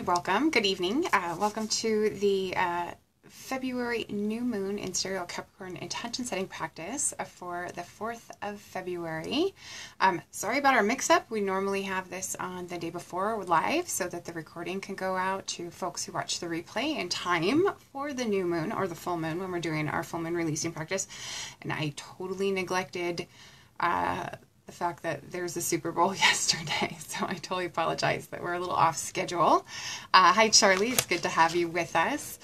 welcome. Good evening. Welcome to the February new moon in Sidereal Capricorn intention setting practice for the 4th of February. Sorry about our mix-up. We normally have this on the day before live so that the recording can go out to folks who watch the replay in time for the new moon or the full moon when we're doing our full moon releasing practice. And I totally neglected the fact that there's a Super Bowl yesterday, so I totally apologize that we're a little off schedule. Hi Charlie, it's good to have you with us.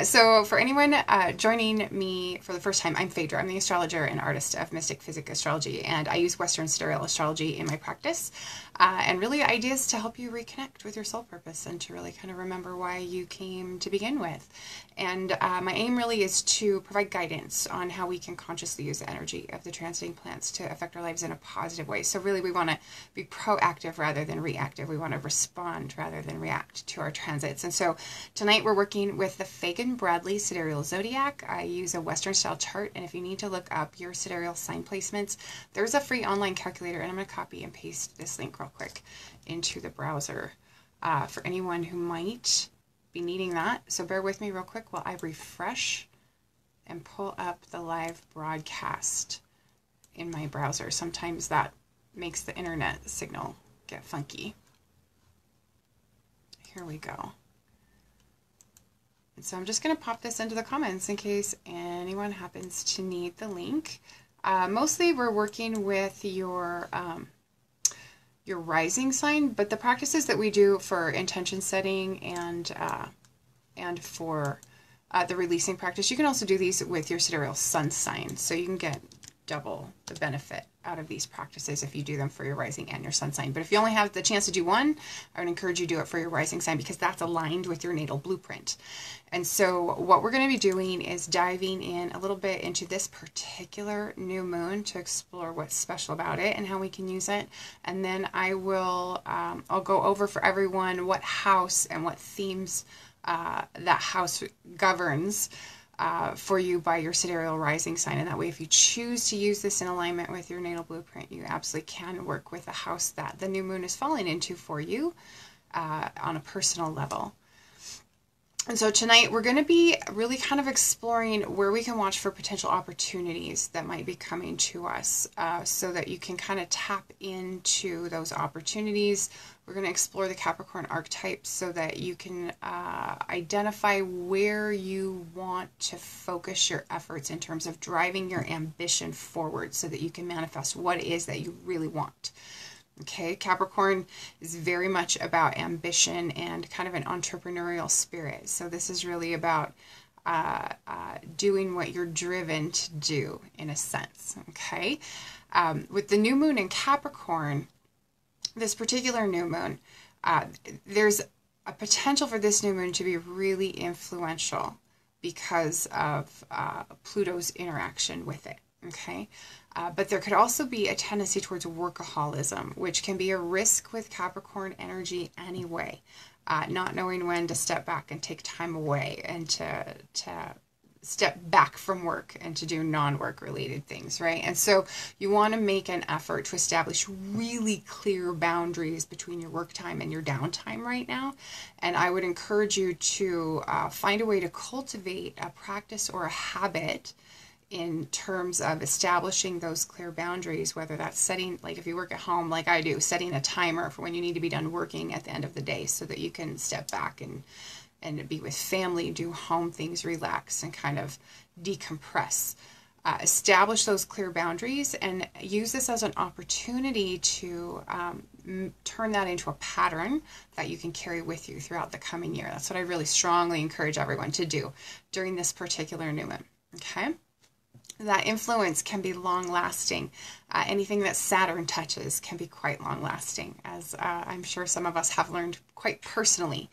So for anyone joining me for the first time, I'm Phaedra. I'm the astrologer and artist of Mystick, Physick, Astrology, and I use Western Sidereal astrology in my practice. And really the idea is to help you reconnect with your soul purpose and to really kind of remember why you came to begin with. And my aim really is to provide guidance on how we can consciously use the energy of the transiting planets to affect our lives in a positive way. So really we want to be proactive rather than reactive. We want to respond rather than react to our transits. And so tonight we're working with the Fagan-Bradley Sidereal Zodiac. I use a Western style chart, and if you need to look up your sidereal sign placements, there's a free online calculator, and I'm going to copy and paste this link real quick into the browser for anyone who might be needing that. So bear with me real quick while I refresh and pull up the live broadcast in my browser. Sometimes that makes the internet signal get funky. Here we go. And so I'm just going to pop this into the comments in case anyone happens to need the link. Mostly we're working with your rising sign, but the practices that we do for intention setting and for the releasing practice, you can also do these with your sidereal sun sign, so you can get double the benefit out of these practices if you do them for your rising and your sun sign. But if you only have the chance to do one, I would encourage you to do it for your rising sign because that's aligned with your natal blueprint. And so what we're going to be doing is diving in a little bit into this particular new moon to explore what's special about it and how we can use it. And then I will I'll go over for everyone what house and what themes that house governs for you by your sidereal rising sign. And that way, if you choose to use this in alignment with your natal blueprint, you absolutely can work with the house that the new moon is falling into for you on a personal level. And so tonight we're going to be really kind of exploring where we can watch for potential opportunities that might be coming to us so that you can kind of tap into those opportunities. We're going to explore the Capricorn archetype so that you can identify where you want to focus your efforts in terms of driving your ambition forward so that you can manifest what it is that you really want. Okay, Capricorn is very much about ambition and kind of an entrepreneurial spirit. So this is really about doing what you're driven to do in a sense. Okay, with the new moon in Capricorn, this particular new moon, there's a potential for this new moon to be really influential because of Pluto's interaction with it. Okay. But there could also be a tendency towards workaholism, which can be a risk with Capricorn energy anyway. Not knowing when to step back and take time away and to step back from work and to do non-work related things, right? And so you want to make an effort to establish really clear boundaries between your work time and your downtime right now. And I would encourage you to find a way to cultivate a practice or a habit in terms of establishing those clear boundaries, whether that's setting, like if you work at home like I do, setting a timer for when you need to be done working at the end of the day so that you can step back and be with family, do home things, relax, and kind of decompress. Establish those clear boundaries and use this as an opportunity to turn that into a pattern that you can carry with you throughout the coming year. That's what I really strongly encourage everyone to do during this particular new moon. Okay? That influence can be long-lasting. Anything that Saturn touches can be quite long-lasting, as I'm sure some of us have learned quite personally.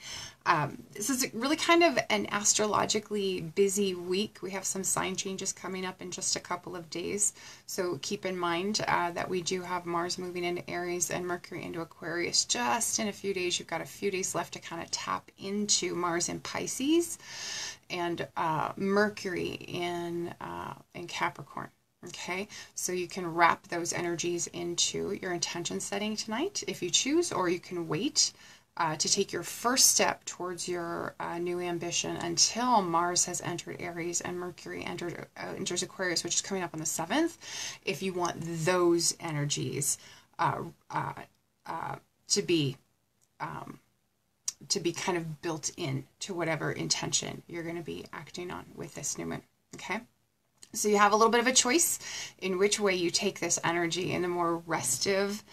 This is really kind of an astrologically busy week. We have some sign changes coming up in just a couple of days, so keep in mind that we do have Mars moving into Aries and Mercury into Aquarius just in a few days. You've got a few days left to kind of tap into Mars in Pisces and Mercury in Capricorn. Okay, so you can wrap those energies into your intention setting tonight if you choose, or you can wait to take your first step towards your new ambition until Mars has entered Aries and Mercury enters Aquarius, which is coming up on the 7th, if you want those energies to be kind of built in to whatever intention you're going to be acting on with this new moon. Okay, so you have a little bit of a choice in which way you take this energy, in a more restive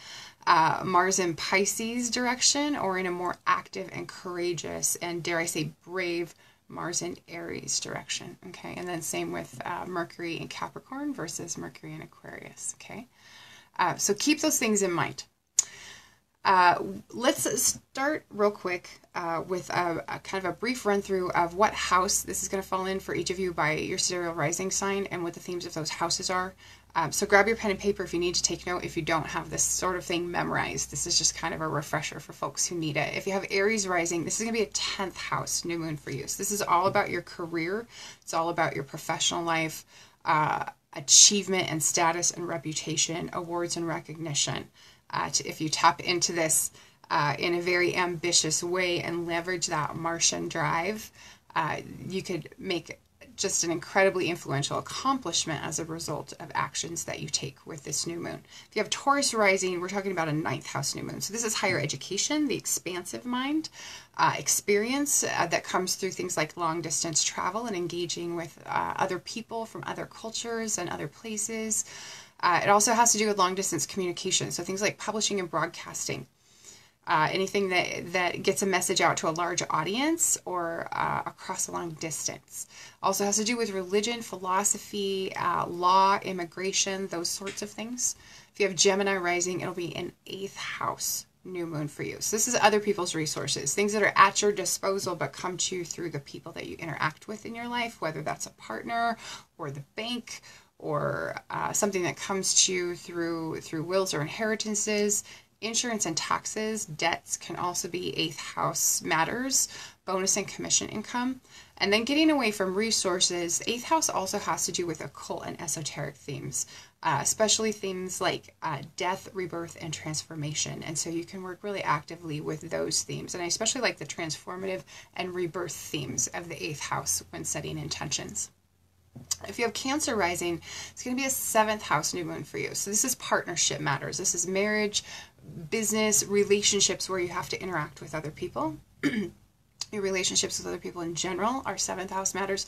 Mars in Pisces direction, or in a more active and courageous and, dare I say, brave Mars in Aries direction. Okay, and then same with Mercury in Capricorn versus Mercury in Aquarius. Okay, so keep those things in mind. Let's start real quick with a kind of a brief run through of what house this is going to fall in for each of you by your sidereal rising sign and what the themes of those houses are. So grab your pen and paper if you need to take note. If you don't have this sort of thing memorized, this is just kind of a refresher for folks who need it. If you have Aries rising, this is going to be a 10th house new moon for you. So this is all about your career. It's all about your professional life, achievement and status and reputation, awards and recognition. If you tap into this in a very ambitious way and leverage that Martian drive, you could make just an incredibly influential accomplishment as a result of actions that you take with this new moon. If you have Taurus rising, we're talking about a 9th house new moon. So this is higher education, the expansive mind, experience that comes through things like long distance travel and engaging with other people from other cultures and other places. It also has to do with long distance communication. So things like publishing and broadcasting. Anything that gets a message out to a large audience or across a long distance. Also has to do with religion, philosophy, law, immigration, those sorts of things. If you have Gemini rising, it'll be an 8th house new moon for you. So this is other people's resources, things that are at your disposal but come to you through the people that you interact with in your life, whether that's a partner or the bank, or something that comes to you through wills or inheritances. Insurance and taxes, debts can also be 8th house matters, bonus and commission income. And then getting away from resources, 8th house also has to do with occult and esoteric themes, especially themes like death, rebirth, and transformation. And so you can work really actively with those themes. And I especially like the transformative and rebirth themes of the 8th house when setting intentions. If you have Cancer rising, it's going to be a 7th house new moon for you. So this is partnership matters. This is marriage, business, relationships where you have to interact with other people. Your relationships with other people in general are 7th house matters.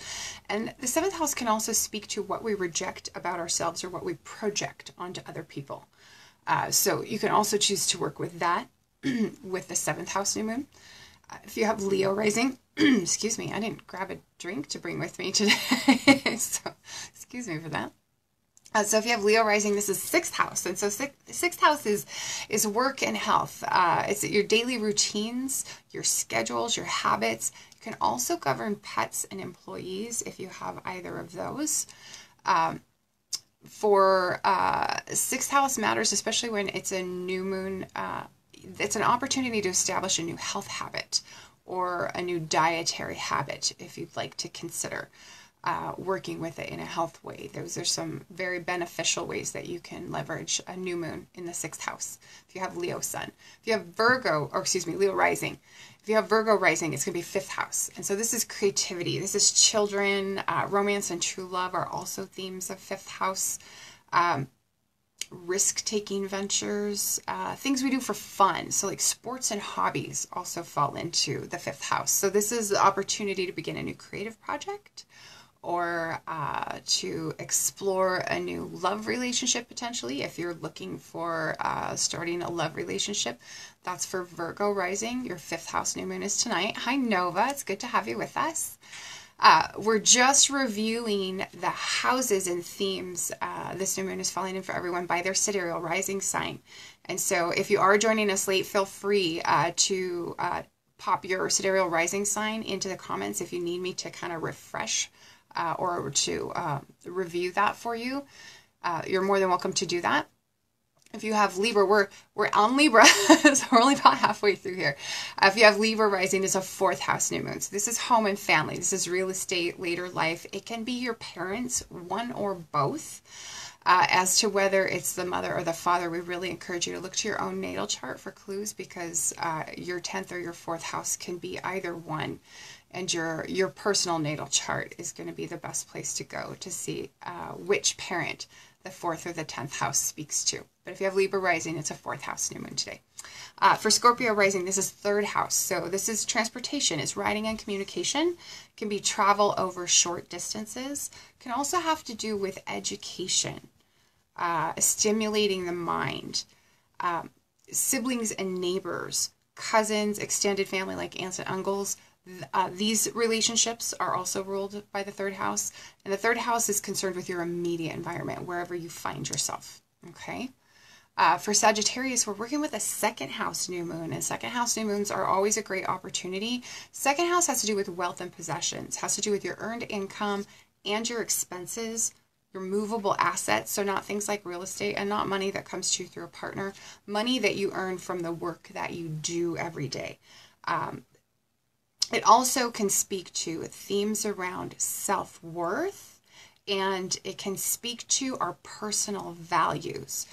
And the 7th house can also speak to what we reject about ourselves or what we project onto other people. So you can also choose to work with that with the 7th house new moon. If you have Leo rising, excuse me, I didn't grab a drink to bring with me today, so excuse me for that. So if you have Leo rising, this is 6th house, and so 6th house is work and health. It's your daily routines, your schedules, your habits. You can also govern pets and employees if you have either of those. For 6th house matters, especially when it's a new moon. It's an opportunity to establish a new health habit or a new dietary habit if you'd like to consider working with it in a health way. Those are some very beneficial ways that you can leverage a new moon in the 6th house. If you have Leo sun, if you have Leo rising, if you have Virgo rising, it's going to be 5th house. And so this is creativity. This is children, romance and true love are also themes of 5th house. Risk-taking ventures, things we do for fun. So like sports and hobbies also fall into the 5th house. So this is the opportunity to begin a new creative project or to explore a new love relationship potentially. If you're looking for starting a love relationship, that's for Virgo rising. Your 5th house new moon is tonight. Hi Nova, it's good to have you with us. We're just reviewing the houses and themes this new moon is falling in for everyone by their sidereal rising sign. And so if you are joining us late, feel free to pop your sidereal rising sign into the comments if you need me to kind of refresh or to review that for you. You're more than welcome to do that. If you have Libra, we're on Libra, so we're only about halfway through here. If you have Libra rising, it's a 4th house new moon. So this is home and family. This is real estate, later life. It can be your parents, one or both. As to whether it's the mother or the father, we really encourage you to look to your own natal chart for clues, because your 10th or your 4th house can be either one, and your personal natal chart is going to be the best place to go to see which parent the 4th or the 10th house speaks to. But if you have Libra rising, it's a 4th house new moon today. For Scorpio rising, this is 3rd house. So this is transportation, it's riding and communication. Can be travel over short distances. Can also have to do with education, stimulating the mind, siblings and neighbors, cousins, extended family like aunts and uncles. These relationships are also ruled by the 3rd house. And the 3rd house is concerned with your immediate environment, wherever you find yourself. Okay. For Sagittarius, we're working with a 2nd house new moon, and 2nd house new moons are always a great opportunity. 2nd house has to do with wealth and possessions, has to do with your earned income and your expenses, your movable assets. So not things like real estate, and not money that comes to you through a partner, money that you earn from the work that you do every day. It also can speak to themes around self-worth, and it can speak to our personal values.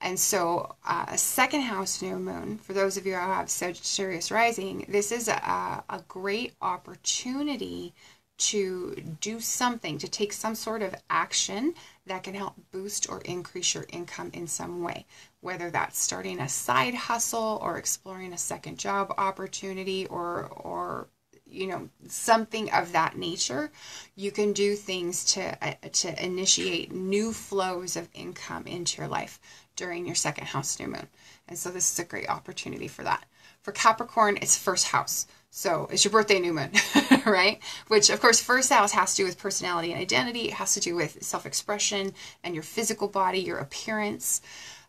And so a 2nd house new moon, for those of you who have Sagittarius rising, this is a great opportunity to do something, to take some sort of action that can help boost or increase your income in some way, whether that's starting a side hustle or exploring a second job opportunity or you know, something of that nature. You can do things to initiate new flows of income into your life during your 2nd house new moon. And so this is a great opportunity for that. For Capricorn, it's 1st house. So it's your birthday new moon, right? Which, of course, 1st house has to do with personality and identity. It has to do with self-expression and your physical body, your appearance.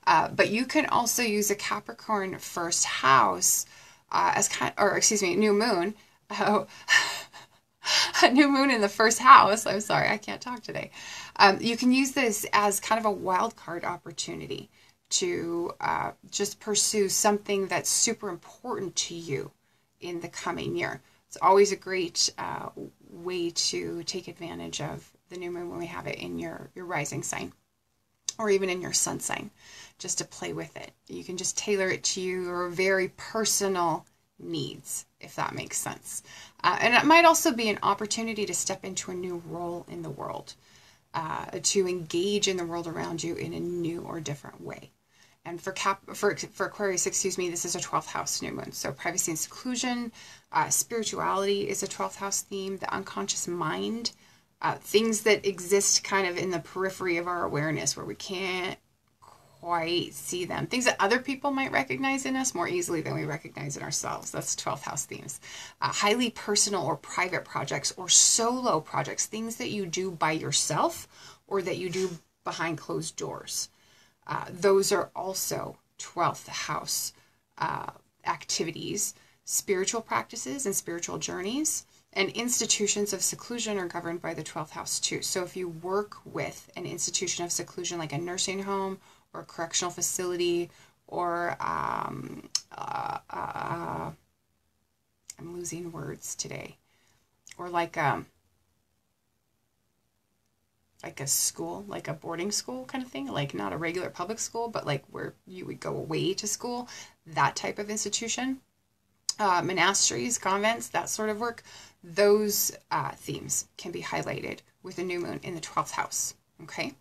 But you can also use a Capricorn 1st house as new moon. Oh, a new moon in the 1st house. I'm sorry, I can't talk today. You can use this as kind of a wild card opportunity to just pursue something that's super important to you in the coming year. It's always a great way to take advantage of the new moon when we have it in your rising sign, or even in your sun sign, just to play with it. You can just tailor it to your very personal needs, if that makes sense. And it might also be an opportunity to step into a new role in the world, to engage in the world around you in a new or different way. And for Aquarius, this is a 12th house new moon. So privacy and seclusion, spirituality is a 12th house theme, the unconscious mind, things that exist kind of in the periphery of our awareness where we can't quite see them. Things that other people might recognize in us more easily than we recognize in ourselves. That's 12th house themes. Highly personal or private projects or solo projects, things that you do by yourself or that you do behind closed doors. Those are also 12th house activities. Spiritual practices and spiritual journeys and institutions of seclusion are governed by the 12th house too. So if you work with an institution of seclusion like a nursing home or a correctional facility, or I'm losing words today, or like a school, like a boarding school kind of thing, like not a regular public school, but like where you would go away to school, that type of institution, monasteries, convents, that sort of work, those themes can be highlighted with a new moon in the 12th house, okay?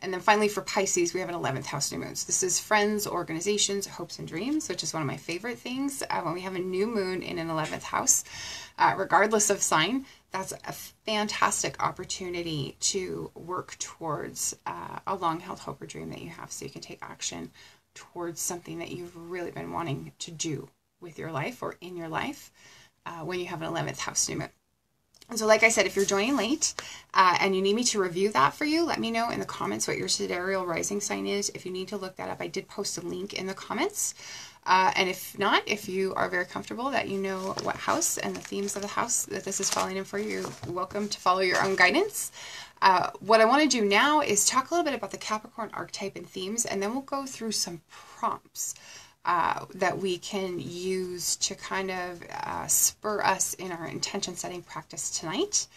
And then finally for Pisces, we have an 11th house new moon. So this is friends, organizations, hopes and dreams, which is one of my favorite things. When we have a new moon in an 11th house, regardless of sign, that's a fantastic opportunity to work towards a long-held hope or dream that you have, so you can take action towards something that you've really been wanting to do with your life or in your life when you have an 11th house new moon. And so like I said, if you're joining late and you need me to review that for you, let me know in the comments what your sidereal rising sign is. If you need to look that up, I did post a link in the comments. And if not, if you are very comfortable that you know what house and the themes of the house that this is falling in for you, you're welcome to follow your own guidance. What I want to do now is talk a little bit about the Capricorn archetype and themes, and then we'll go through some prompts that we can use to kind of spur us in our intention setting practice tonight.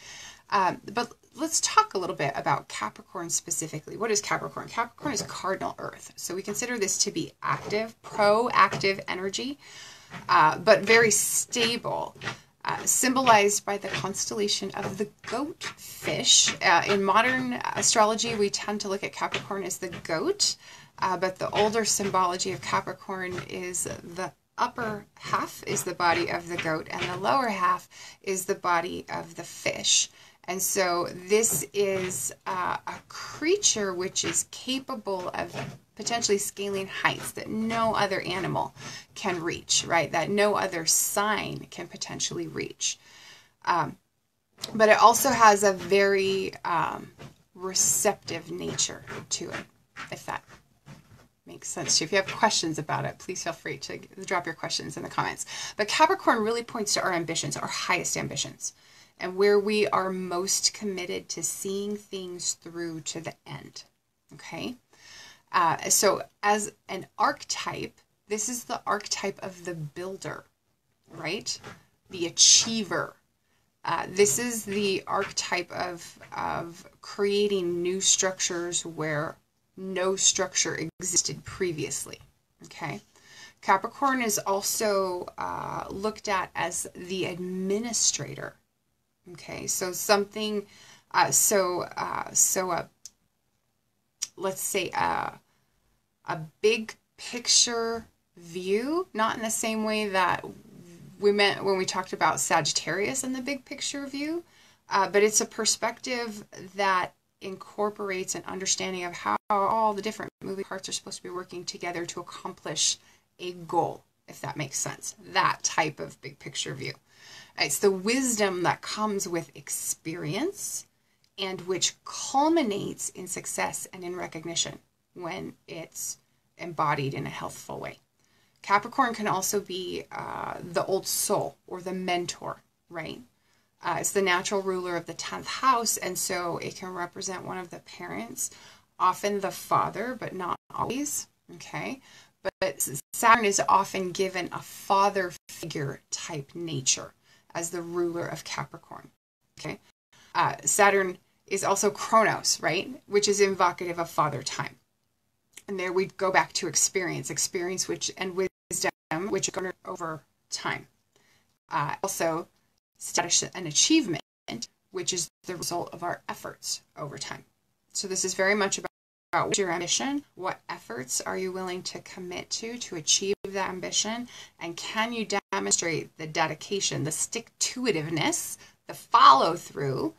But let's talk a little bit about Capricorn specifically. What is Capricorn? Capricorn is cardinal earth. So we consider this to be active, proactive energy, but very stable, symbolized by the constellation of the goat fish. In modern astrology, we tend to look at Capricorn as the goat, but the older symbology of Capricorn is the upper half is the body of the goat and the lower half is the body of the fish. And so this is a creature which is capable of potentially scaling heights that no other animal can reach, right? That no other sign can potentially reach. But it also has a very receptive nature to it, if that makes sense to you. If you have questions about it, please feel free to drop your questions in the comments. But Capricorn really points to our ambitions, our highest ambitions, and where we are most committed to seeing things through to the end. Okay? So as an archetype, this is the archetype of the builder, right? The achiever. This is the archetype of creating new structures where no structure existed previously. Okay? Capricorn is also looked at as the administrator. Okay, so something, let's say a big picture view, not in the same way that we meant when we talked about Sagittarius in the big picture view, but it's a perspective that incorporates an understanding of how all the different moving parts are supposed to be working together to accomplish a goal, if that makes sense. That type of big picture view. It's the wisdom that comes with experience and which culminates in success and in recognition when it's embodied in a healthful way. Capricorn can also be the old soul or the mentor, right? It's the natural ruler of the 10th house, and so it can represent one of the parents, often the father, but not always, okay? But Saturn is often given a father figure type nature as the ruler of Capricorn, okay? Saturn is also Chronos, right? Which is evocative of father time. And there we go back to experience which and wisdom, which are garnered over time. Also, status and achievement, which is the result of our efforts over time. So this is very much about what's your ambition, what efforts are you willing to commit to achieve that ambition, and can you demonstrate the dedication, the stick-to-itiveness, the follow-through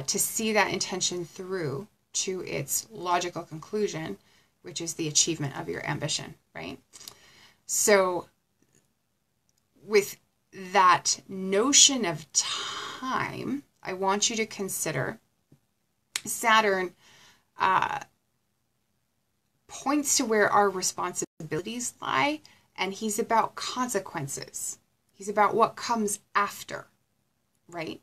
to see that intention through to its logical conclusion, which is the achievement of your ambition, right? So with that notion of time, I want you to consider Saturn points to where our responsibilities lie, and he's about consequences. He's about what comes after, right?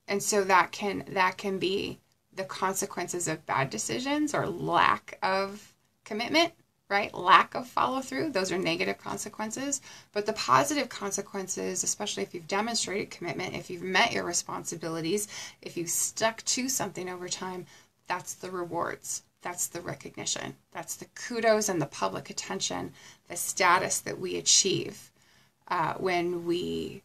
And so that can be the consequences of bad decisions or lack of commitment, right? Lack of follow through. Those are negative consequences. But the positive consequences, especially if you've demonstrated commitment, if you've met your responsibilities, if you've stuck to something over time, that's the rewards. That's the recognition. That's the kudos and the public attention, the status that we achieve when we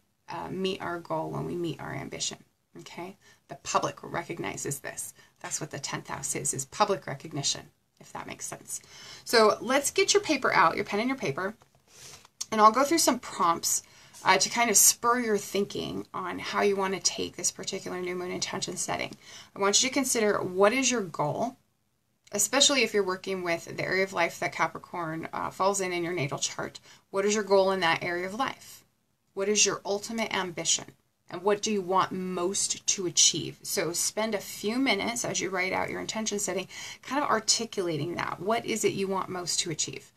meet our goal, when we meet our ambition. Okay? The public recognizes this. That's what the 10th house is public recognition, if that makes sense. So let's get your paper out, your pen and your paper, and I'll go through some prompts to kind of spur your thinking on how you want to take this particular new moon intention setting. I want you to consider, what is your goal, especially if you're working with the area of life that Capricorn falls in your natal chart. What is your goal in that area of life? What is your ultimate ambition? And what do you want most to achieve? So spend a few minutes as you write out your intention setting, kind of articulating that. What is it you want most to achieve?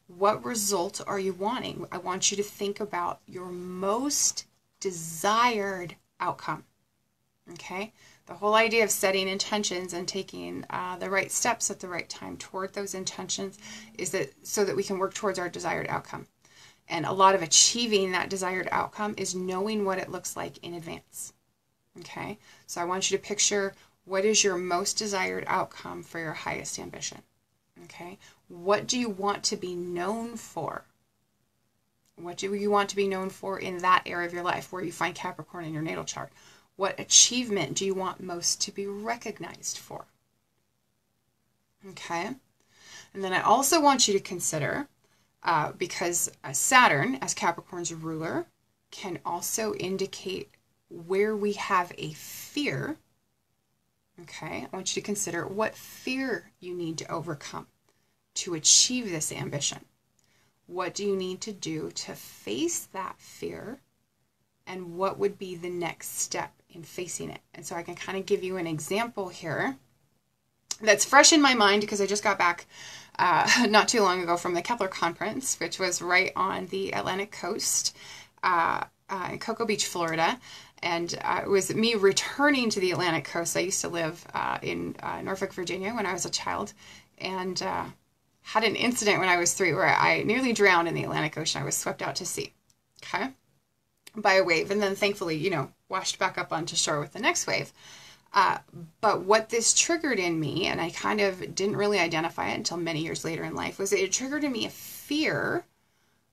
What result are you wanting? I want you to think about your most desired outcome. Okay? The whole idea of setting intentions and taking the right steps at the right time toward those intentions is that so that we can work towards our desired outcome. And a lot of achieving that desired outcome is knowing what it looks like in advance. Okay, so I want you to picture, what is your most desired outcome for your highest ambition? Okay, what do you want to be known for? What do you want to be known for in that area of your life where you find Capricorn in your natal chart? What achievement do you want most to be recognized for? Okay, and then I also want you to consider, because Saturn, as Capricorn's ruler, can also indicate where we have a fear. Okay, I want you to consider what fear you need to overcome to achieve this ambition. What do you need to do to face that fear? And what would be the next step in facing it? And so I can kind of give you an example here that's fresh in my mind because I just got back not too long ago from the Kepler conference, which was right on the Atlantic coast in Cocoa Beach, Florida. And it was me returning to the Atlantic coast. I used to live in Norfolk, Virginia when I was a child, and had an incident when I was 3 where I nearly drowned in the Atlantic Ocean. I was swept out to sea, okay, by a wave, and then thankfully, you know, washed back up onto shore with the next wave. But what this triggered in me, and I kind of didn't really identify it until many years later in life, was it triggered in me a fear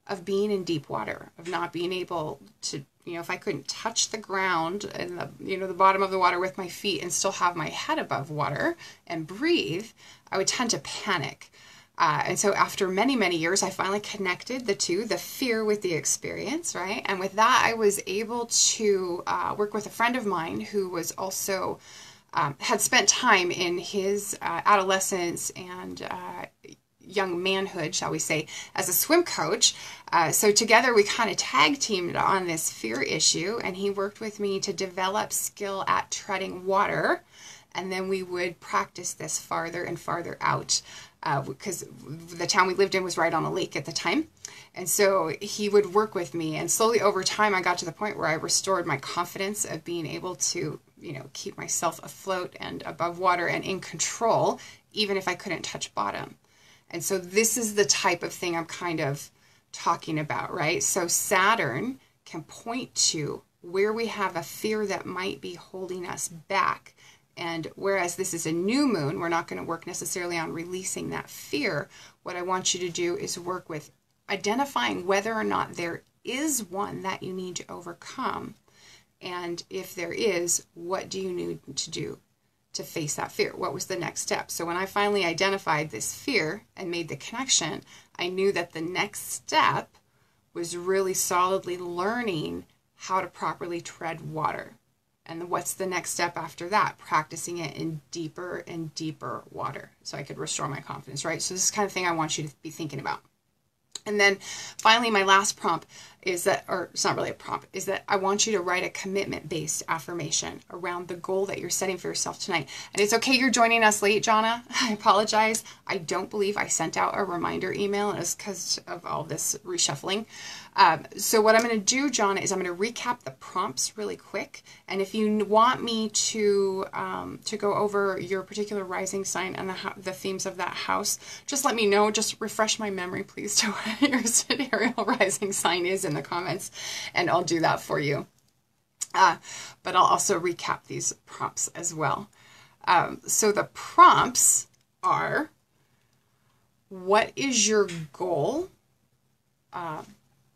of being in deep water, of not being able to, you know, if I couldn't touch the ground and the, you know, the bottom of the water with my feet and still have my head above water and breathe, I would tend to panic. And so after many, many years, I finally connected the two, the fear with the experience, right? And with that, I was able to work with a friend of mine who was also, had spent time in his adolescence and young manhood, shall we say, as a swim coach. So together we kind of tag teamed on this fear issue, and he worked with me to develop skill at treading water. And then we would practice this farther and farther out because the town we lived in was right on a lake at the time. And so he would work with me, and slowly over time I got to the point where I restored my confidence of being able to, you know, keep myself afloat and above water and in control, even if I couldn't touch bottom. And so this is the type of thing I'm kind of talking about, right? So Saturn can point to where we have a fear that might be holding us back. And whereas this is a new moon, we're not going to work necessarily on releasing that fear. What I want you to do is work with identifying whether or not there is one that you need to overcome. And if there is, what do you need to do to face that fear? What was the next step? So when I finally identified this fear and made the connection, I knew that the next step was really solidly learning how to properly tread water. And what's the next step after that? Practicing it in deeper and deeper water so I could restore my confidence, right? So this is the kind of thing I want you to be thinking about. And then finally, my last prompt is that, or it's not really a prompt, is that I want you to write a commitment-based affirmation around the goal that you're setting for yourself tonight. And it's okay you're joining us late, Jonna. I apologize. I don't believe I sent out a reminder email, and it's because of all this reshuffling. So what I'm going to do, Jonna, is I'm going to recap the prompts really quick. And if you want me to go over your particular rising sign and the themes of that house, just let me know. Just refresh my memory, please, to what your sidereal rising sign is in the comments, and I'll do that for you. But I'll also recap these prompts as well. So the prompts are, what is your goal?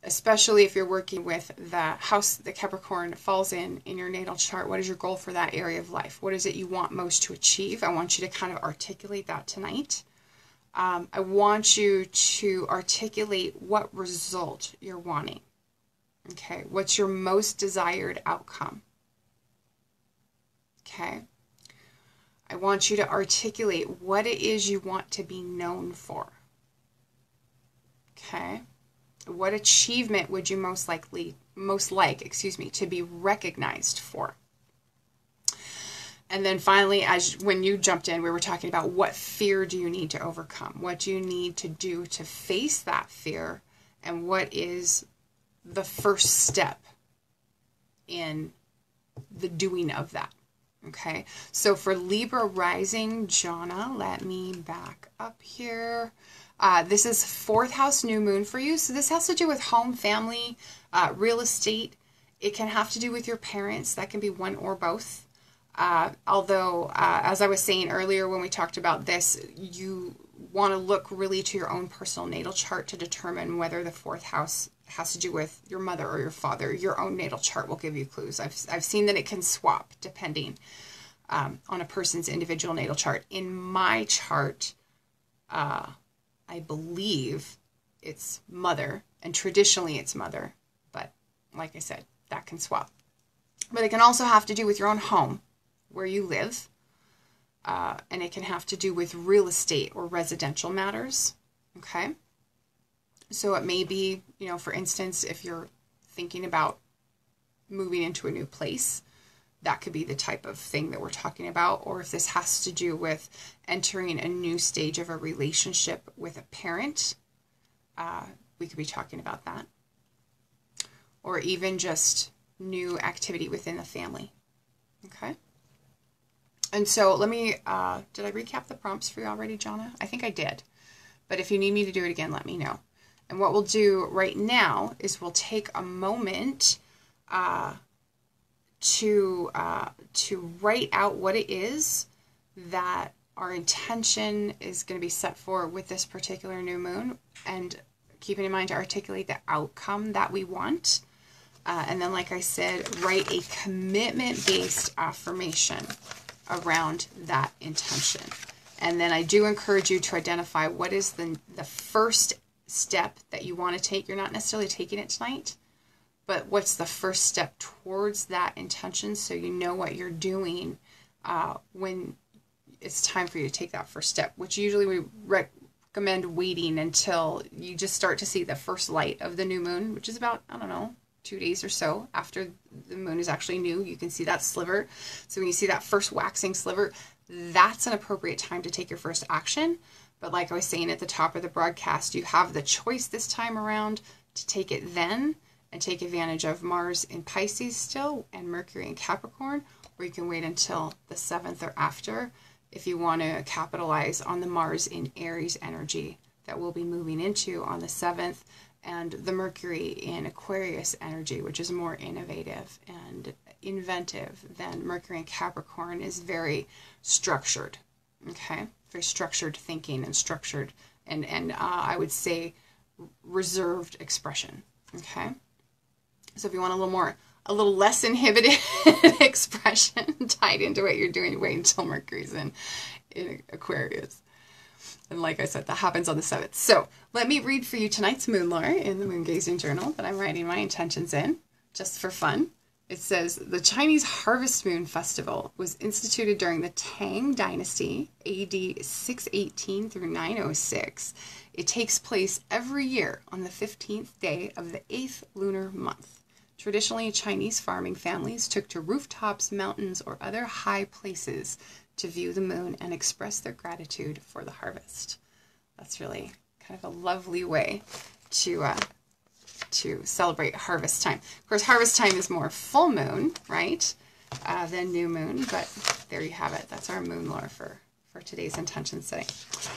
Especially if you're working with the house that Capricorn falls in your natal chart, what is your goal for that area of life? What is it you want most to achieve? I want you to kind of articulate that tonight. I want you to articulate what result you're wanting. Okay, what's your most desired outcome? Okay, I want you to articulate what it is you want to be known for. Okay. What achievement would you most like, to be recognized for? And then finally, when you jumped in, we were talking about what fear do you need to overcome? What do you need to do to face that fear? And what is the first step in the doing of that? Okay, so for Libra rising, Jonna, let me back up here. This is 4th house new moon for you. So this has to do with home, family, real estate, It can have to do with your parents. That can be one or both. Although, as I was saying earlier when we talked about this, you want to look really to your own personal natal chart to determine whether the fourth house has to do with your mother or your father. Your own natal chart will give you clues. I've seen that it can swap depending on a person's individual natal chart. In my chart, I believe it's mother, and traditionally it's mother, but like I said, that can swap. But it can also have to do with your own home, where you live, and it can have to do with real estate or residential matters, okay? So it may be, you know, for instance, if you're thinking about moving into a new place, that could be the type of thing that we're talking about. Or if this has to do with entering a new stage of a relationship with a parent, we could be talking about that. Or even just new activity within the family, okay? And so let me, did I recap the prompts for you already, Jonna? I think I did. But if you need me to do it again, let me know. And what we'll do right now is we'll take a moment to write out what it is that our intention is going to be set for with this particular new moon, and keeping in mind to articulate the outcome that we want. And then, like I said, write a commitment-based affirmation around that intention. And then I do encourage you to identify what is the first step that you want to take. You're not necessarily taking it tonight, but what's the first step towards that intention, so you know what you're doing when it's time for you to take that first step, which usually we recommend waiting until you just start to see the first light of the new moon, which is about, I don't know, 2 days or so after the moon is actually new. You can see that sliver. So when you see that first waxing sliver, that's an appropriate time to take your first action. But like I was saying at the top of the broadcast, you have the choice this time around to take it then and take advantage of Mars in Pisces still and Mercury in Capricorn, or you can wait until the 7th or after if you want to capitalize on the Mars in Aries energy that we'll be moving into on the 7th, and the Mercury in Aquarius energy, which is more innovative and inventive than Mercury in Capricorn, is very structured, okay? Very structured thinking and structured and I would say reserved expression, okay? So if you want a little less inhibited expression tied into what you're doing, wait until Mercury's in Aquarius. And like I said, that happens on the 7th. So let me read for you tonight's moon lore in the Moon Gazing Journal that I'm writing my intentions in, just for fun. It says, the Chinese Harvest Moon Festival was instituted during the Tang Dynasty, AD 618 through 906. It takes place every year on the 15th day of the 8th lunar month. Traditionally, Chinese farming families took to rooftops, mountains, or other high places to view the moon and express their gratitude for the harvest. That's really kind of a lovely way to celebrate harvest time. Of course, harvest time is more full moon, right, than new moon, but there you have it. That's our moon lore for today's intention setting.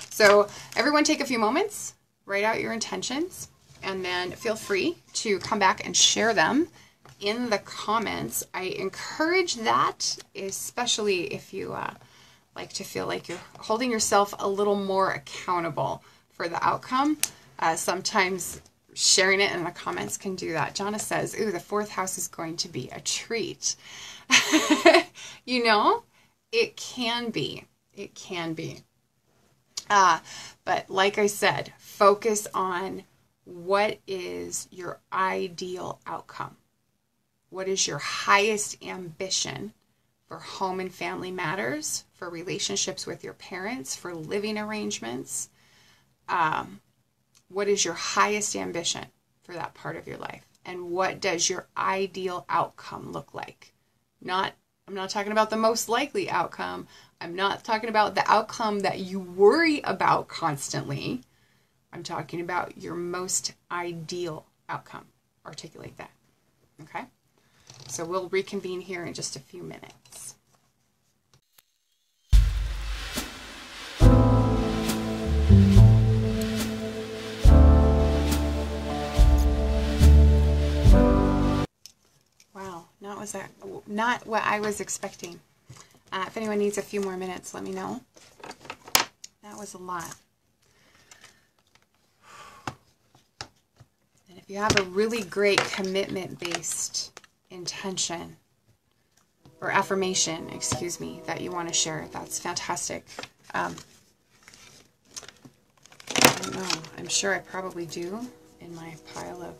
So everyone take a few moments, write out your intentions, and then feel free to come back and share them in the comments. I encourage that, especially if you like to feel like you're holding yourself a little more accountable for the outcome. Sometimes sharing it in the comments can do that. Jonna says, ooh, the 4th house is going to be a treat. You know, it can be. It can be. But like I said, focus on what is your ideal outcome. What is your highest ambition for home and family matters, for relationships with your parents, for living arrangements? What is your highest ambition for that part of your life? And what does your ideal outcome look like? I'm not talking about the most likely outcome. I'm not talking about the outcome that you worry about constantly. I'm talking about your most ideal outcome. Articulate that. Okay? So we'll reconvene here in just a few minutes. was not what I was expecting. If anyone needs a few more minutes, let me know. That was a lot. And if you have a really great commitment-based intention, or affirmation, excuse me, that you want to share, that's fantastic. I don't know. I'm sure I probably do in my pile of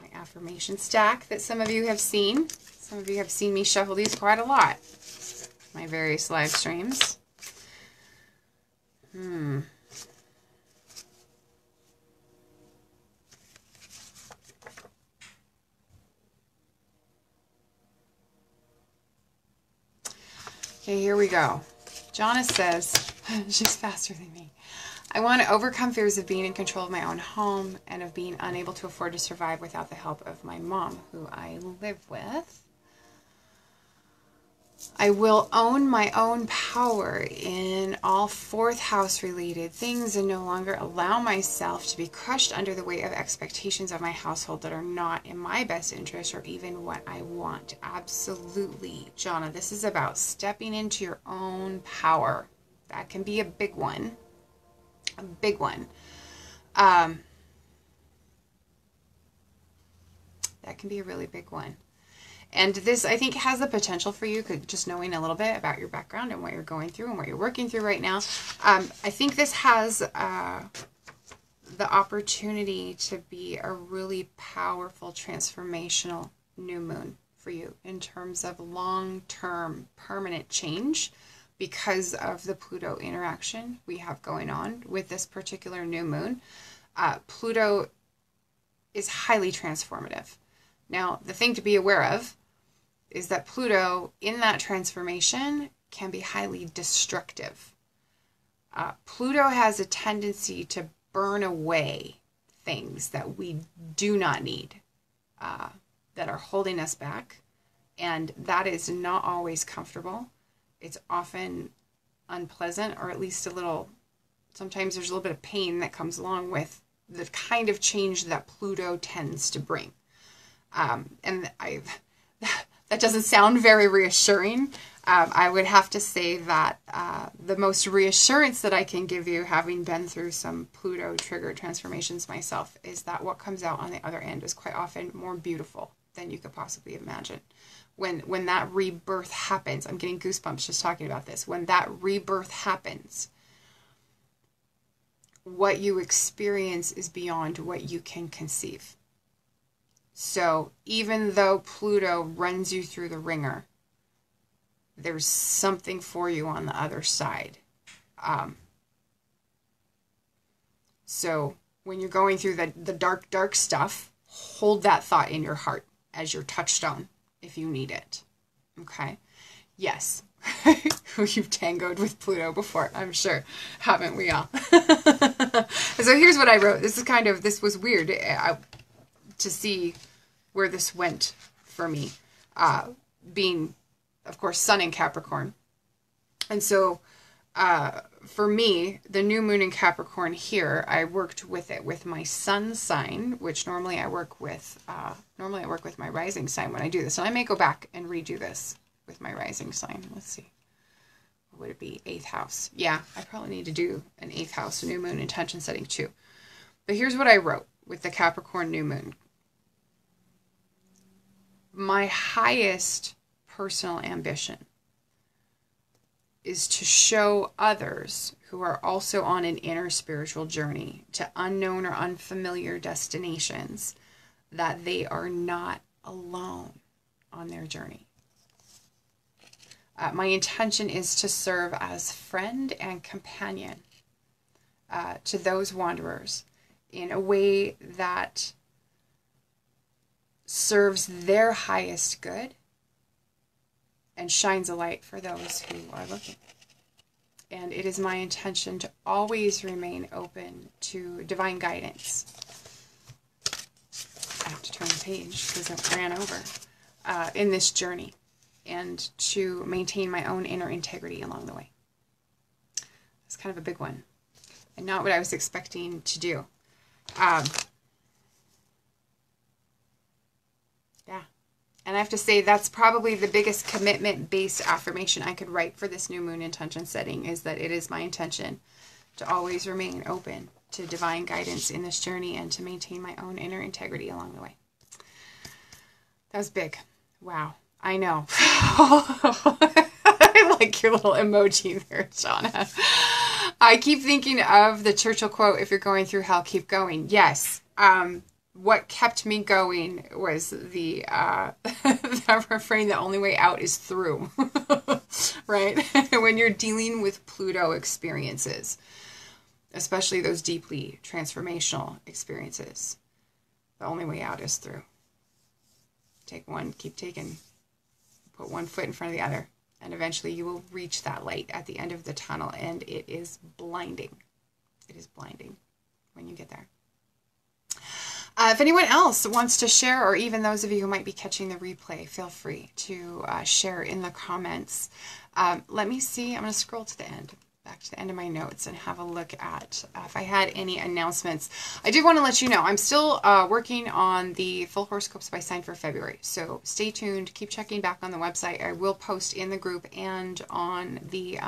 my affirmation stack that some of you have seen. Some of you have seen me shuffle these quite a lot. My various live streams. Okay, here we go. Jonna says, she's faster than me. I want to overcome fears of being in control of my own home and of being unable to afford to survive without the help of my mom, who I live with. I will own my own power in all fourth house related things and no longer allow myself to be crushed under the weight of expectations of my household that are not in my best interest or even what I want. Absolutely, Jonna. This is about stepping into your own power. That can be a big one. A big one. That can be a really big one. And this, I think, has the potential for you, just knowing a little bit about your background and what you're going through and what you're working through right now. I think this has the opportunity to be a really powerful, transformational new moon for you in terms of long-term permanent change because of the Pluto interaction we have going on with this particular new moon. Pluto is highly transformative. Now, the thing to be aware of is that Pluto, in that transformation, can be highly destructive. Pluto has a tendency to burn away things that we do not need, that are holding us back, and that is not always comfortable. It's often unpleasant, or at least a little, sometimes there's a little bit of pain that comes along with the kind of change that Pluto tends to bring. And that doesn't sound very reassuring. I would have to say that the most reassurance that I can give you, having been through some Pluto trigger transformations myself, is that what comes out on the other end is quite often more beautiful than you could possibly imagine. When that rebirth happens, I'm getting goosebumps just talking about this. When that rebirth happens, what you experience is beyond what you can conceive. So even though Pluto runs you through the ringer, there's something for you on the other side. So when you're going through the dark, dark stuff, hold that thought in your heart as your touchstone if you need it. Okay? Yes. You've tangoed with Pluto before, I'm sure. Haven't we all? So here's what I wrote. This was weird to see where this went for me. Being, of course, Sun in Capricorn. And so for me, the new moon in Capricorn here, I worked with it with my sun sign, which normally I work with my rising sign when I do this. And I may go back and redo this with my rising sign. Let's see. What would it be? 8th house. Yeah, I probably need to do an 8th house new moon intention setting too. But here's what I wrote with the Capricorn new moon. My highest personal ambition is to show others who are also on an inner spiritual journey to unknown or unfamiliar destinations that they are not alone on their journey. My intention is to serve as friend and companion to those wanderers in a way that serves their highest good and shines a light for those who are looking. And it is my intention to always remain open to divine guidance. I have to turn the page because it ran over in this journey, and to maintain my own inner integrity along the way. It's kind of a big one, and not what I was expecting to do. Yeah. And I have to say that's probably the biggest commitment-based affirmation I could write for this new moon intention setting, is that it is my intention to always remain open to divine guidance in this journey and to maintain my own inner integrity along the way. That was big. Wow. I know. I like your little emoji there, Shauna. I keep thinking of the Churchill quote, if you're going through hell, keep going. Yes. What kept me going was the that refrain, the only way out is through, right? When you're dealing with Pluto experiences, especially those deeply transformational experiences, the only way out is through. Take one, keep taking, put one foot in front of the other, and eventually you will reach that light at the end of the tunnel, and it is blinding. It is blinding when you get there. If anyone else wants to share, or even those of you who might be catching the replay, feel free to share in the comments. Let me see. I'm going to scroll to the end, back to the end of my notes, and have a look at if I had any announcements. I did want to let you know I'm still working on the full horoscopes by sign for February, so stay tuned. Keep checking back on the website. I will post in the group and on the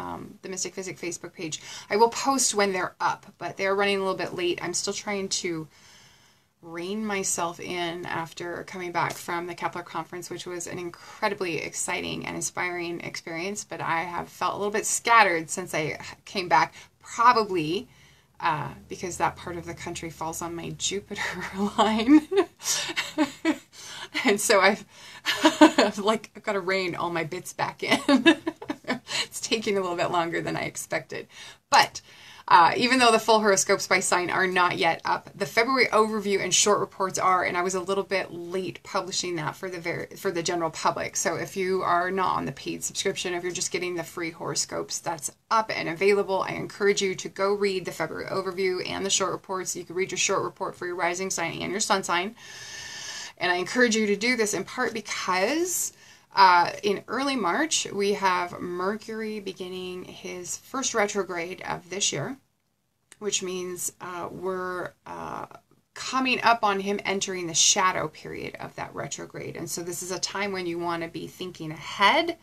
Mystick Physick Facebook page. I will post when they're up, but they're running a little bit late. I'm still trying to rein myself in after coming back from the Kepler conference, which was an incredibly exciting and inspiring experience, but I have felt a little bit scattered since I came back, probably because that part of the country falls on my Jupiter line. And so I've got to rein all my bits back in. It's taking a little bit longer than I expected, but even though the full horoscopes by sign are not yet up, the February overview and short reports are, and I was a little bit late publishing that for the general public. So if you are not on the paid subscription, if you're just getting the free horoscopes, that's up and available. I encourage you to go read the February overview and the short reports. You can read your short report for your rising sign and your sun sign. And I encourage you to do this in part because in early March, we have Mercury beginning his first retrograde of this year, which means we're coming up on him entering the shadow period of that retrograde. And so this is a time when you want to be thinking ahead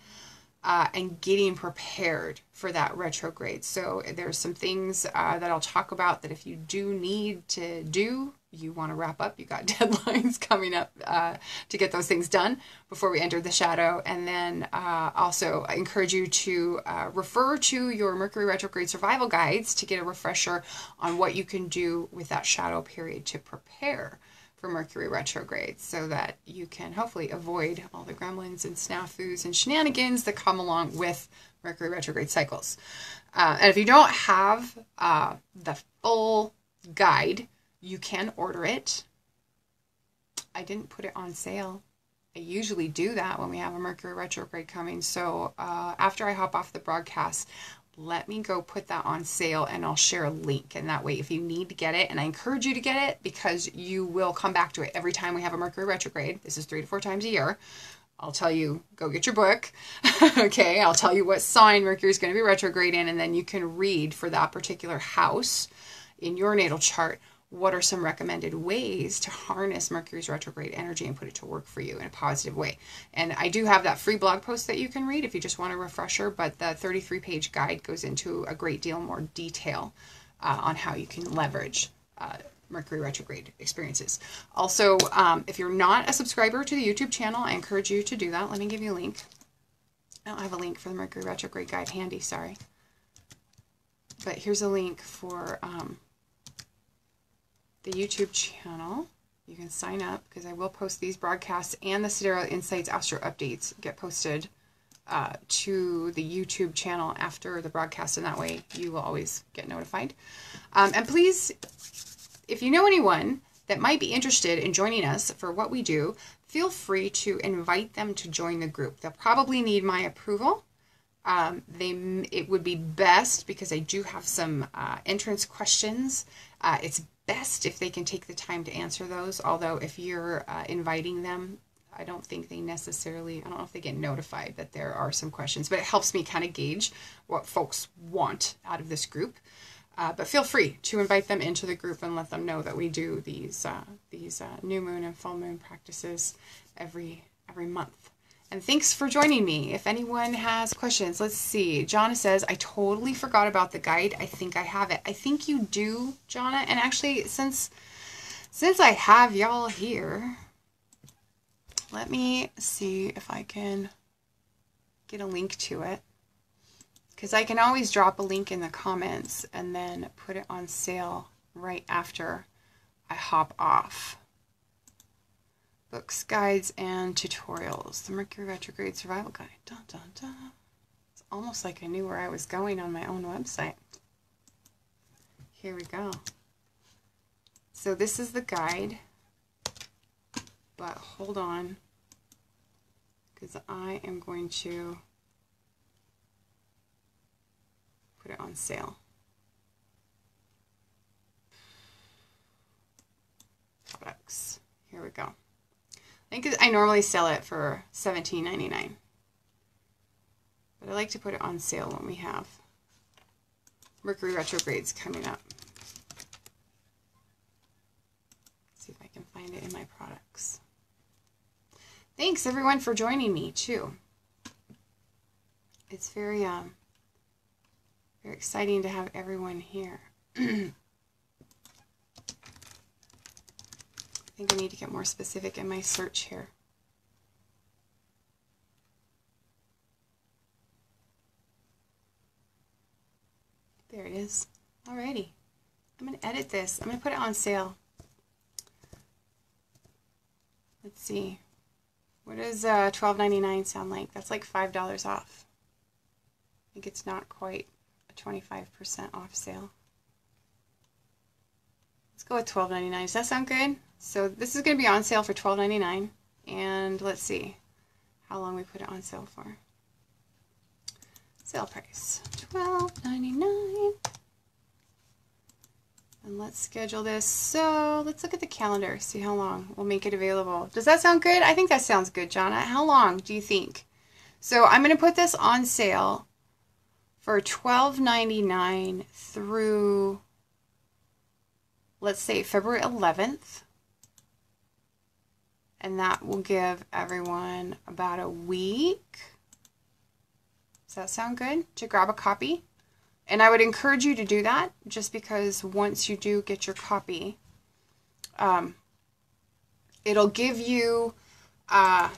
and getting prepared for that retrograde. So there's some things that I'll talk about that if you do need to do, you want to wrap up, you got deadlines coming up to get those things done before we enter the shadow. And then also I encourage you to refer to your Mercury Retrograde Survival guides to get a refresher on what you can do with that shadow period to prepare for Mercury retrograde, so that you can hopefully avoid all the gremlins and snafus and shenanigans that come along with Mercury retrograde cycles. And if you don't have the full guide, you can order it. I didn't put it on sale. I usually do that when we have a Mercury retrograde coming. So after I hop off the broadcast, let me go put that on sale and I'll share a link. And that way, if you need to get it, and I encourage you to get it because you will come back to it every time we have a Mercury retrograde. This is 3 to 4 times a year. I'll tell you, go get your book. Okay, I'll tell you what sign Mercury is going to be retrograde in, and then you can read for that particular house in your natal chart what are some recommended ways to harness Mercury's retrograde energy and put it to work for you in a positive way. And I do have that free blog post that you can read if you just want a refresher, but the 33-page guide goes into a great deal more detail on how you can leverage Mercury retrograde experiences. Also, if you're not a subscriber to the YouTube channel, I encourage you to do that. Let me give you a link. I don't have a link for the Mercury retrograde guide handy, sorry. But here's a link for the YouTube channel. You can sign up because I will post these broadcasts, and the Sidereal Insights Astro updates get posted to the YouTube channel after the broadcast, and that way you will always get notified. And please, if you know anyone that might be interested in joining us for what we do, feel free to invite them to join the group. They'll probably need my approval. It would be best, because I do have some entrance questions. It's best if they can take the time to answer those, although if you're inviting them, I don't think they necessarily, I don't know if they get notified that there are some questions, but it helps me kind of gauge what folks want out of this group. But feel free to invite them into the group and let them know that we do these new moon and full moon practices every every month. And thanks for joining me. If anyone has questions, let's see. Jonna says, I totally forgot about the guide. I think I have it. I think you do, Jonna. And actually, since I have y'all here, let me see if I can get a link to it. Because I can always drop a link in the comments and then put it on sale right after I hop off. Books, guides, and tutorials. The Mercury Retrograde Survival Guide. Dun, dun, dun. It's almost like I knew where I was going on my own website. Here we go. So this is the guide. But hold on, because I am going to put it on sale. Products. Here we go. I think I normally sell it for $17.99, but I like to put it on sale when we have Mercury retrogrades coming up. Let's see if I can find it in my products. Thanks everyone for joining me too. It's very very exciting to have everyone here. I think I need to get more specific in my search here. There it is. Alrighty. I'm going to edit this. I'm going to put it on sale. Let's see. What does $12.99 sound like? That's like $5 off. I think it's not quite a 25% off sale. Let's go with $12.99. Does that sound good? So this is going to be on sale for $12.99, and let's see how long we put it on sale for. Sale price, $12.99. And let's schedule this. So let's look at the calendar, see how long we'll make it available. Does that sound good? I think that sounds good, Jonna. How long do you think? So I'm going to put this on sale for $12.99 through, let's say, February 11th. And that will give everyone about a week. Does that sound good? To grab a copy? And I would encourage you to do that, just because once you do get your copy, it'll give you kind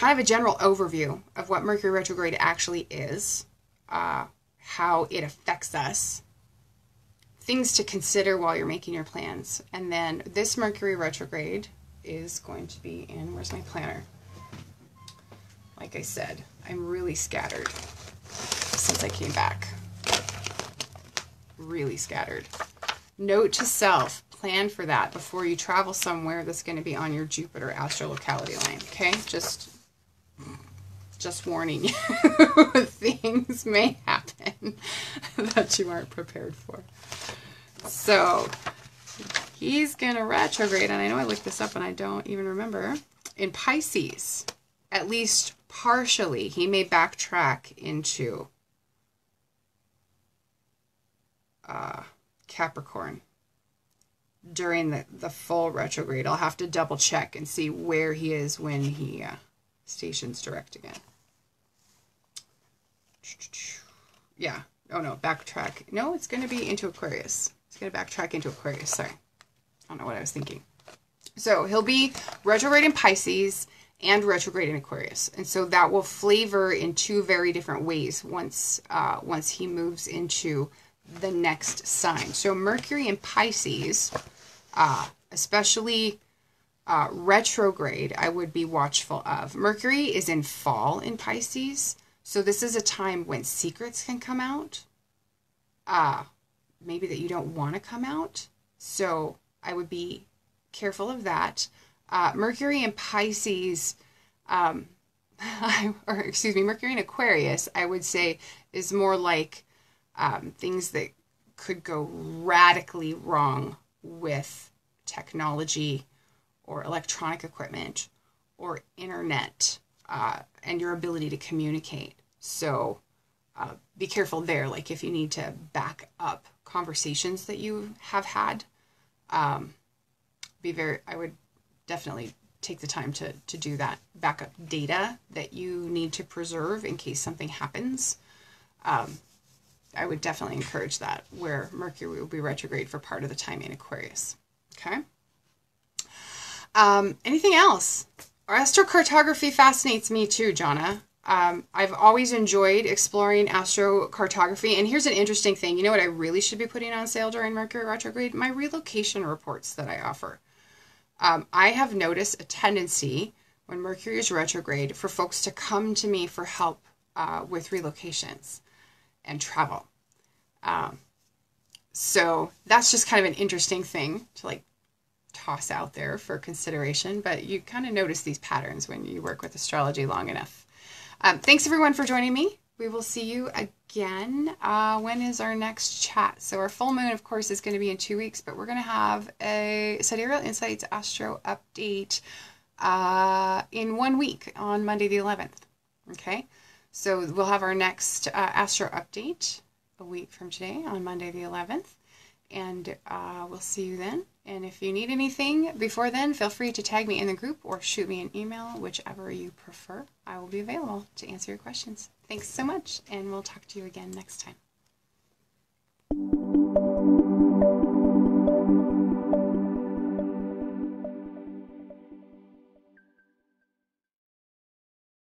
of a general overview of what Mercury retrograde actually is, how it affects us, things to consider while you're making your plans. And then this Mercury retrograde is going to be in, where's my planner? Like I said, I'm really scattered since I came back. Really scattered. Note to self, plan for that before you travel somewhere that's going to be on your Jupiter astrolocality line, okay? Just warning you, things may happen that you aren't prepared for. So he's going to retrograde, and I know I looked this up and I don't even remember, in Pisces. At least partially. He may backtrack into Capricorn during the full retrograde. I'll have to double check and see where he is when he stations direct again. Yeah. Oh no, backtrack. No, it's going to be into Aquarius. It's going to backtrack into Aquarius. Sorry. I don't know what I was thinking. So he'll be retrograde in Pisces and retrograde in Aquarius. And so that will flavor in two very different ways once he moves into the next sign. So Mercury in Pisces, especially retrograde, I would be watchful of. Mercury is in fall in Pisces. So this is a time when secrets can come out. Maybe that you don't want to come out. So I would be careful of that. Mercury in Pisces, Mercury in Aquarius, I would say, is more like things that could go radically wrong with technology or electronic equipment or internet and your ability to communicate. So be careful there. Like if you need to back up conversations that you have had, I would definitely take the time to do that backup data that you need to preserve in case something happens. I would definitely encourage that, where Mercury will be retrograde for part of the time in Aquarius. Okay. Anything else? Astrocartography fascinates me too, Jonna. I've always enjoyed exploring astrocartography. And here's an interesting thing. You know what I really should be putting on sale during Mercury retrograde? My relocation reports that I offer. I have noticed a tendency when Mercury is retrograde for folks to come to me for help with relocations and travel. So that's just kind of an interesting thing to like toss out there for consideration, but you kind of notice these patterns when you work with astrology long enough. Thanks everyone for joining me. We will see you again. When is our next chat? So our full moon, of course, is going to be in 2 weeks, but we're going to have a Sidereal Insights Astro update in 1 week on Monday the 11th. Okay, so we'll have our next Astro update a week from today on Monday the 11th, and we'll see you then. And if you need anything before then, feel free to tag me in the group or shoot me an email, whichever you prefer. I will be available to answer your questions. Thanks so much, and we'll talk to you again next time.